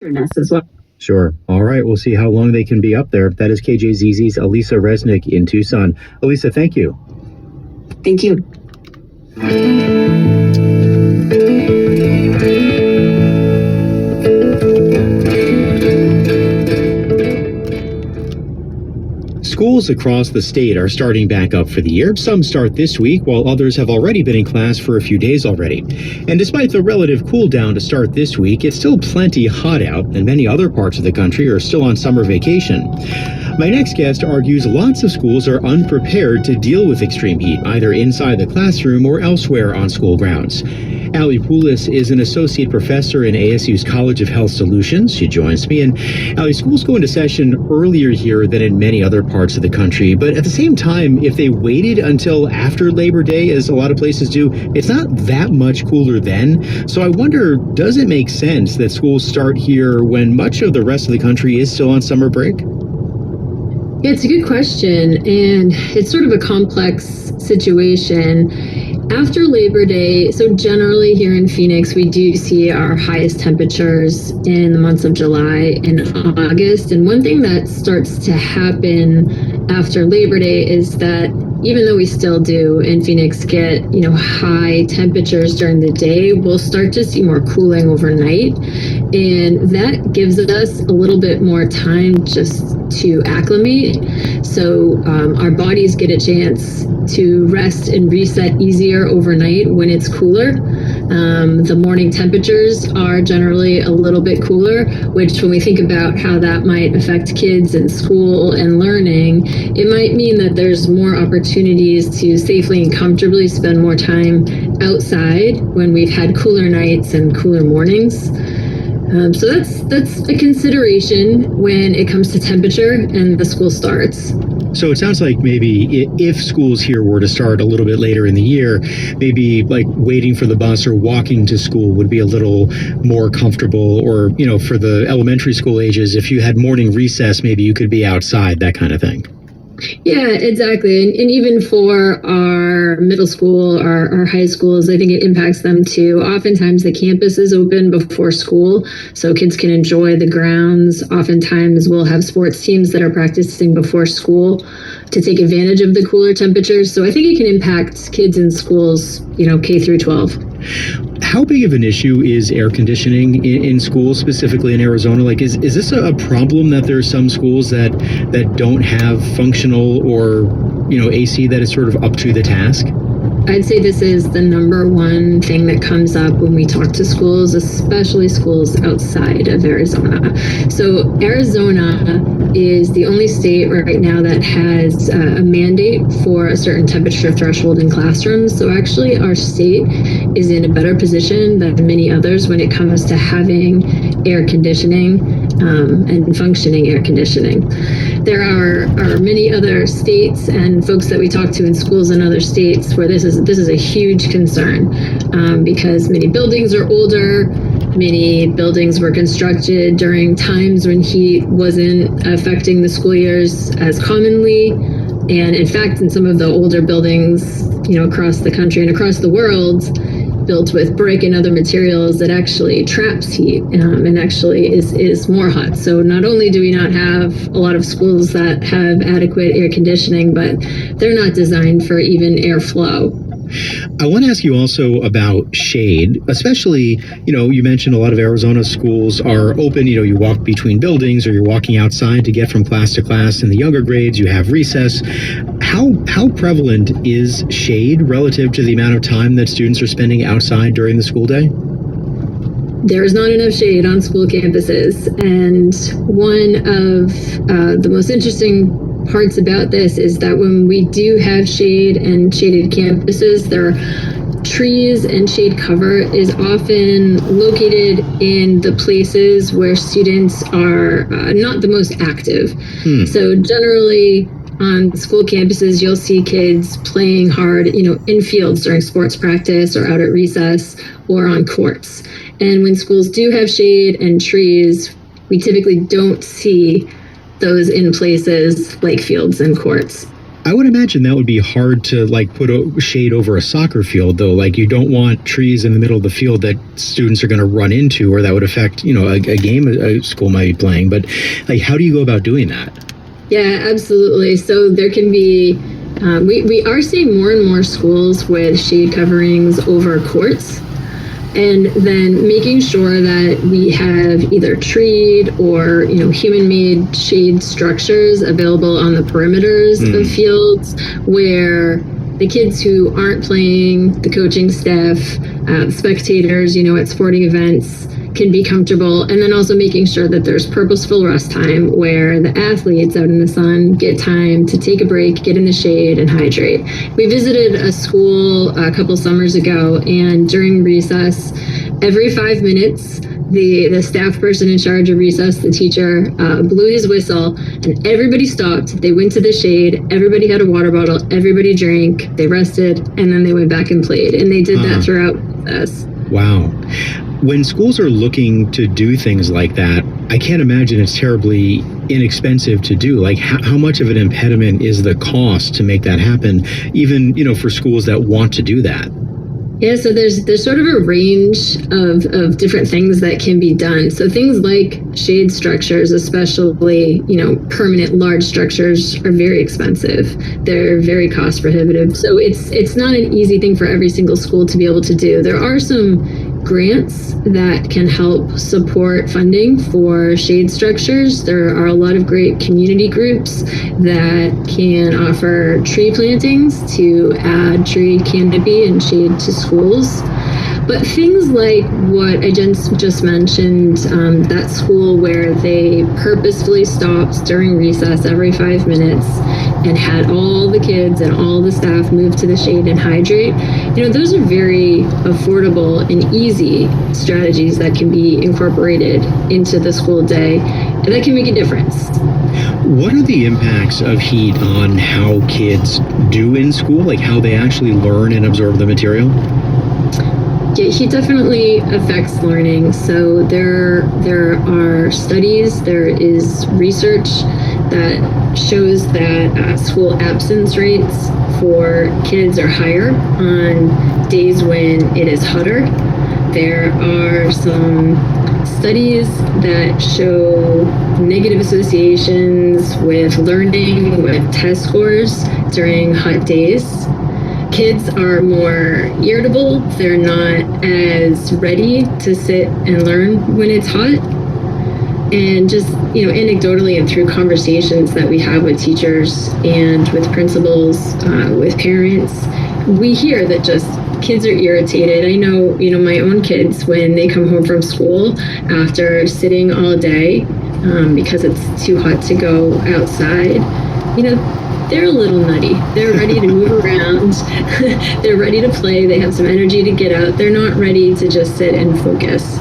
As well. Sure. All right. We'll see how long they can be up there. That is KJZZ's Elisa Resnick in Tucson. Elisa, thank you. Thank you. Schools across the state are starting back up for the year. Some start this week, while others have already been in class for a few days already. And despite the relative cool down to start this week, it's still plenty hot out, and many other parts of the country are still on summer vacation. My next guest argues lots of schools are unprepared to deal with extreme heat, either inside the classroom or elsewhere on school grounds. Ali Poulos is an associate professor in ASU's College of Health Solutions. She joins me. And Ali, schools go into session earlier here than in many other parts of the country. But at the same time, if they waited until after Labor Day, as a lot of places do, it's not that much cooler then. So I wonder, does it make sense that schools start here when much of the rest of the country is still on summer break? Yeah, it's a good question, and it's sort of a complex situation. After Labor Day, so generally here in Phoenix, we do see our highest temperatures in the months of July and August. And one thing that starts to happen after Labor Day is that even though we still do in Phoenix get, high temperatures during the day, we'll start to see more cooling overnight. And that gives us a little bit more time just to acclimate. So our bodies get a chance to rest and reset easier overnight when it's cooler. The morning temperatures are generally a little bit cooler, which when we think about how that might affect kids in school and learning, it might mean that there's more opportunities to safely and comfortably spend more time outside when we've had cooler nights and cooler mornings. So that's a consideration when it comes to temperature and the school starts. So it sounds like maybe if schools here were to start a little bit later in the year, maybe like waiting for the bus or walking to school would be a little more comfortable. Or, for the elementary school ages, if you had morning recess, maybe you could be outside, that kind of thing. Yeah, exactly. And even for our middle school, our high schools, I think it impacts them too. Oftentimes the campus is open before school, so kids can enjoy the grounds. Oftentimes we'll have sports teams that are practicing before school to take advantage of the cooler temperatures. So I think it can impact kids in schools, K through 12. How big of an issue is air conditioning in schools, specifically in Arizona? Like, is this a problem that there are some schools that don't have functional or, AC that is sort of up to the task? I'd say this is the number one thing that comes up when we talk to schools, especially schools outside of Arizona. So Arizona is the only state right now that has a mandate for a certain temperature threshold in classrooms. So actually our state is in a better position than many others when it comes to having air conditioning and functioning air conditioning. There are many other states and folks that we talk to in schools in other states where this is a huge concern because many buildings are older. Many buildings were constructed during times when heat wasn't affecting the school years as commonly. And in fact, in some of the older buildings, across the country and across the world, built with brick and other materials that actually traps heat and actually is more hot. So not only do we not have a lot of schools that have adequate air conditioning, but they're not designed for even airflow. I want to ask you also about shade, especially, you mentioned a lot of Arizona schools are open. You walk between buildings or you're walking outside to get from class to class. In the younger grades, you have recess. How prevalent is shade relative to the amount of time that students are spending outside during the school day? There's not enough shade on school campuses. And one of the most interesting parts about this is that when we do have shade and shaded campuses, there are trees and shade cover is often located in the places where students are not the most active. So generally on school campuses, you'll see kids playing hard, in fields during sports practice or out at recess or on courts. And when schools do have shade and trees, we typically don't see those in places like fields and courts. I would imagine that would be hard to like put a shade over a soccer field, though. Like you don't want trees in the middle of the field that students are going to run into, or that would affect, a game a school might be playing. But like, how do you go about doing that? Yeah, absolutely. So there can be, we are seeing more and more schools with shade coverings over courts. And then making sure that we have either treed or human-made shade structures available on the perimeters of fields, where the kids who aren't playing, the coaching staff, spectators, at sporting events can be comfortable. And then also making sure that there's purposeful rest time where the athletes out in the sun get time to take a break, get in the shade, and hydrate. We visited a school a couple summers ago, and during recess, every 5 minutes, the staff person in charge of recess, the teacher, blew his whistle, and everybody stopped. They went to the shade. Everybody had a water bottle. Everybody drank. They rested, and then they went back and played. And they did that throughout recess. Wow. When schools are looking to do things like that, I can't imagine it's terribly inexpensive to do. Like, how much of an impediment is the cost to make that happen, even, for schools that want to do that? Yeah, so there's sort of a range of different things that can be done. So things like shade structures, especially, permanent large structures, are very expensive. They're very cost prohibitive. So it's not an easy thing for every single school to be able to do. There are some grants that can help support funding for shade structures. There are a lot of great community groups that can offer tree plantings to add tree canopy and shade to schools. But things like what I just mentioned, that school where they purposefully stopped during recess every 5 minutes and had all the kids and all the staff move to the shade and hydrate, those are very affordable and easy strategies that can be incorporated into the school day, and that can make a difference. What are the impacts of heat on how kids do in school, like how they actually learn and absorb the material? Yeah, heat definitely affects learning. So there are studies, there is research that shows that school absence rates for kids are higher on days when it is hotter. There are some studies that show negative associations with learning, with test scores during hot days. Kids are more irritable. They're not as ready to sit and learn when it's hot. And just, anecdotally and through conversations that we have with teachers and with principals, with parents, we hear that just kids are irritated. I know, my own kids, when they come home from school after sitting all day because it's too hot to go outside, they're a little nutty. They're ready to move around. They're ready to play. They have some energy to get out. They're not ready to just sit and focus.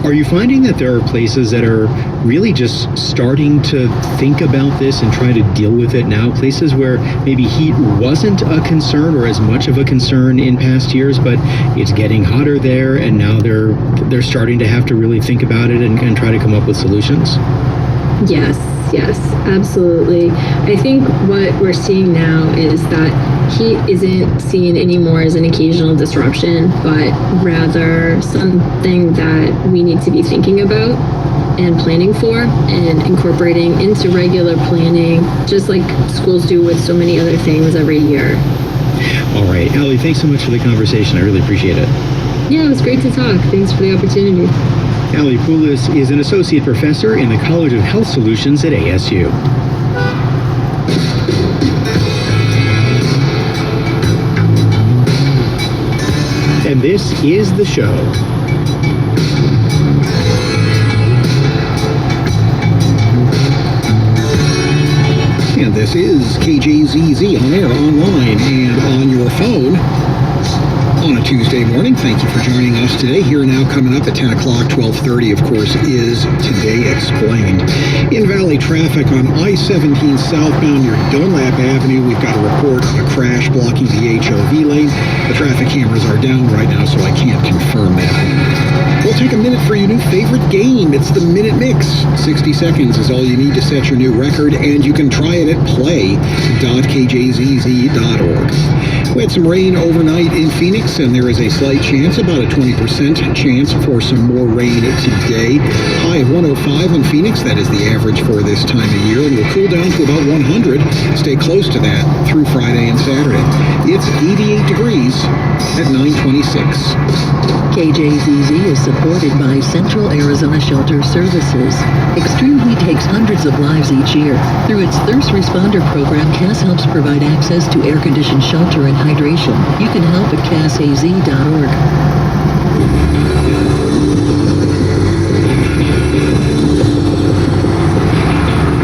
Are you finding that there are places that are really just starting to think about this and try to deal with it now? Places where maybe heat wasn't a concern or as much of a concern in past years, but it's getting hotter there, and now they're starting to have to really think about it and try to come up with solutions? Yes, absolutely. I think what we're seeing now is that heat isn't seen anymore as an occasional disruption, but rather something that we need to be thinking about and planning for and incorporating into regular planning, just like schools do with so many other things every year. All right, Allie, thanks so much for the conversation. I really appreciate it. Yeah, it was great to talk. Thanks for the opportunity. Allie Poulos is an associate professor in the College of Health Solutions at ASU. And this is the show. And this is KJZZ on air, online, and on your phone on a Tuesday morning. Thank you for joining us today. Here now coming up at 10 o'clock, 12:30, of course, is Today Explained. In Valley traffic on I-17 southbound near Dunlap Avenue, we've got a report of a crash blocking the HOV lane. The traffic cameras are down right now, so I can't confirm that. We'll take a minute for your new favorite game. It's the Minute Mix. 60 seconds is all you need to set your new record, and you can try it at play.kjzz.org. We had some rain overnight in Phoenix, and there is a slight chance, about a 20% chance for some more rain today. High of 105 in Phoenix. That is the average for this time of year, and will cool down to about 100. Stay close to that through Friday and Saturday. It's 88 degrees at 9:26. KJZZ is supported by Central Arizona Shelter Services. Extreme heat takes hundreds of lives each year. Through its Thirst Responder program, CAS helps provide access to air-conditioned shelter and hydration. You can help at casaz.org.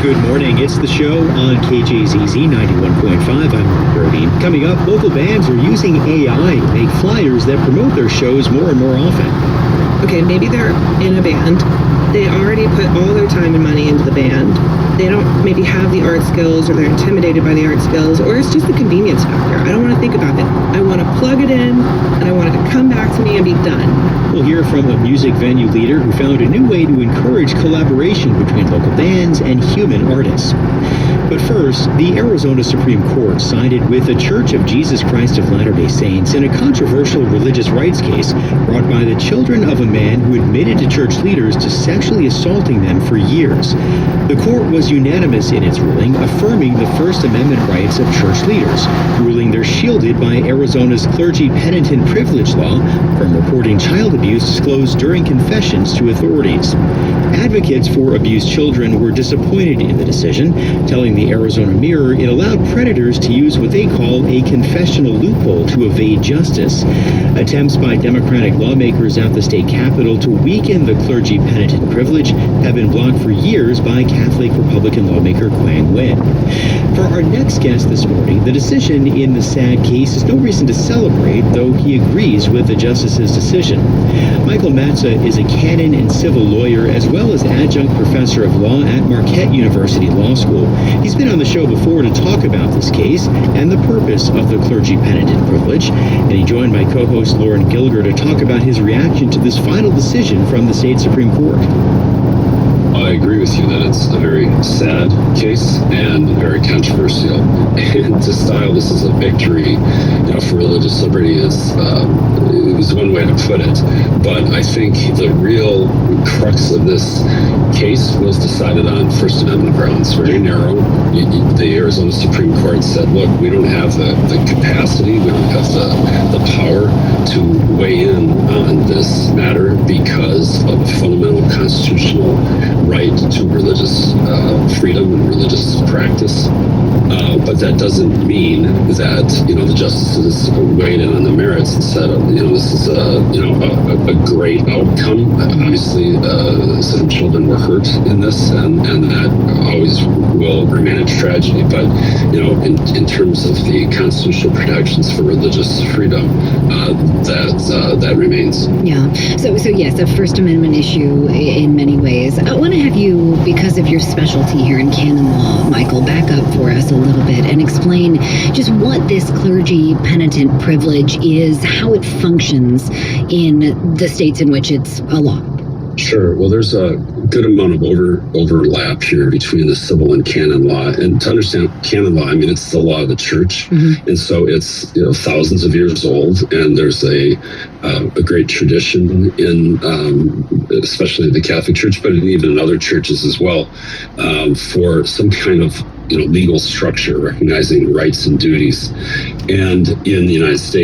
Good morning. It's the show on KJZZ 91.5. I'm Mark Brody. Coming up, local bands are using AI to make flyers that promote their shows more and more often. Okay, maybe they're in a band. They already put all their time and money into the band. They don't maybe have the art skills, or they're intimidated by the art skills, or it's just the convenience factor. I don't want to think about it. I want to plug it in, and I want it to come back to me and be done. We'll hear from a music venue leader who found a new way to encourage collaboration between local bands and human artists. But first, the Arizona Supreme Court sided with the Church of Jesus Christ of Latter-day Saints in a controversial religious rights case brought by the children of a man who admitted to church leaders to sexually assaulting them for years. The court was unanimous in its ruling, affirming the First Amendment rights of church leaders, ruling they're shielded by Arizona's clergy penitent privilege law from reporting child abuse disclosed during confessions to authorities. Advocates for abused children were disappointed in the decision, telling the Arizona Mirror it allowed predators to use what they call a confessional loophole to evade justice. Attempts by Democratic lawmakers at the state capitol to weaken the clergy penitent privilege have been blocked for years by Catholic Republican lawmaker Quang Nguyen. For our next guest this morning, the decision in the sad case is no reason to celebrate, though he agrees with the justice's decision. Michael Matza is a canon and civil lawyer as well as adjunct professor of law at Marquette University Law School. He's been on the show before to talk about this case and the purpose of the clergy penitent privilege, and he joined my co-host Lauren Gilger to talk about his reaction to this final decision from the state Supreme Court. I agree with you that it's a very sad case and very controversial. And to style this as a victory, for religious liberty is one way to put it. But I think the real crux of this case was decided on First Amendment grounds, very narrow. The Arizona Supreme Court said, look, we don't have the capacity, we don't have the power to weigh in on this matter because of a fundamental constitutional right to religious freedom and religious practice. But that doesn't mean that, the justices weighed in on the merits and said, this is a great outcome. Obviously, some children were hurt in this, and that always will remain a tragedy. But, in terms of the constitutional protections for religious freedom, that remains. Yeah. So yes, a First Amendment issue in many ways. I want to have you, because of your specialty here in canon law, Michael, back up for us a little bit and explain just what this clergy penitent privilege is, how it functions in the states in which it's a law. Sure. Well, there's a good amount of overlap here between the civil and canon law. And to understand canon law, it's the law of the church. Mm-hmm. And so it's thousands of years old, and there's a great tradition in especially the Catholic Church, but even in other churches as well, for some kind of legal structure recognizing rights and duties. And in the United States,